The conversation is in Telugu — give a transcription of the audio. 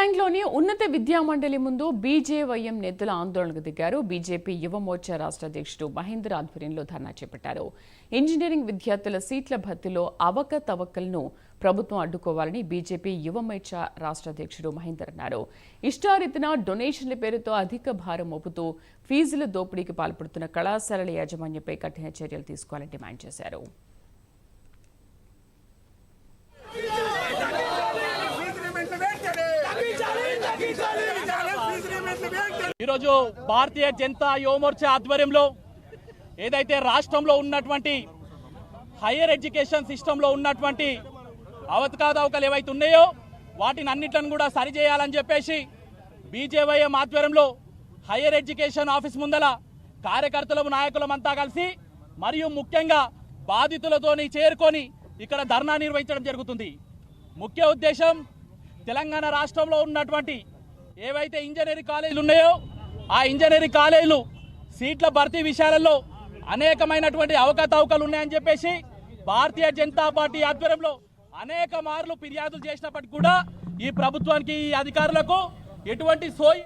గ్యాంగ్లోని ఉన్నత విద్యామండలి ముందు బీజేవైఎం నేతలు ఆందోళనకు దిగారు. బీజేపీ యువ మోర్చా రాష్ట్ర అధ్యక్షుడు మహేందర్ ఆధ్వర్యంలో ధర్నా చేపట్టారు. ఇంజనీరింగ్ విద్యార్థుల సీట్ల భర్తీలో అవకతవకలను ప్రభుత్వం అడ్డుకోవాలని బీజేపీ యువ మోర్చా రాష్ట్ర అధ్యక్షుడు మహేందర్ అన్నారు. ఇష్టారీతిన డొనేషన్ల పేరుతో అధిక భారం మోపుతూ ఫీజుల దోపిడీకి పాల్పడుతున్న కళాశాలల యాజమాన్యంపై కఠిన చర్యలు తీసుకోవాలని డిమాండ్ చేశారు. ఈరోజు భారతీయ జనతా యువ మోర్చా ఆధ్వర్యంలో ఏదైతే రాష్ట్రంలో ఉన్నటువంటి హైయర్ ఎడ్యుకేషన్ సిస్టంలో ఉన్నటువంటి అవకతవకలు ఏవైతే ఉన్నాయో వాటిని అన్నిట్లను కూడా సరిచేయాలని చెప్పేసి బీజేవైఎం ఆధ్వర్యంలో హైయర్ ఎడ్యుకేషన్ ఆఫీస్ ముందల కార్యకర్తలు నాయకులమంతా కలిసి మరియు ముఖ్యంగా బాధితులతోని చేరుకొని ఇక్కడ ధర్నా నిర్వహించడం జరుగుతుంది. ముఖ్య ఉద్దేశం తెలంగాణ రాష్ట్రంలో ఉన్నటువంటి ఏవైతే ఇంజనీరింగ్ కాలేజీలు ఉన్నాయో ఆ ఇంజనీరింగ్ కాలేజీలు సీట్ల భర్తీ విషయాలలో అనేకమైనటువంటి అవకతవకలు ఉన్నాయని చెప్పేసి భారతీయ జనతా పార్టీ ఆధ్వర్యంలో అనేక మార్లు ఫిర్యాదులు చేసినప్పటికీ కూడా ఈ ప్రభుత్వానికి ఈ అధికారులకు ఎటువంటి సోయి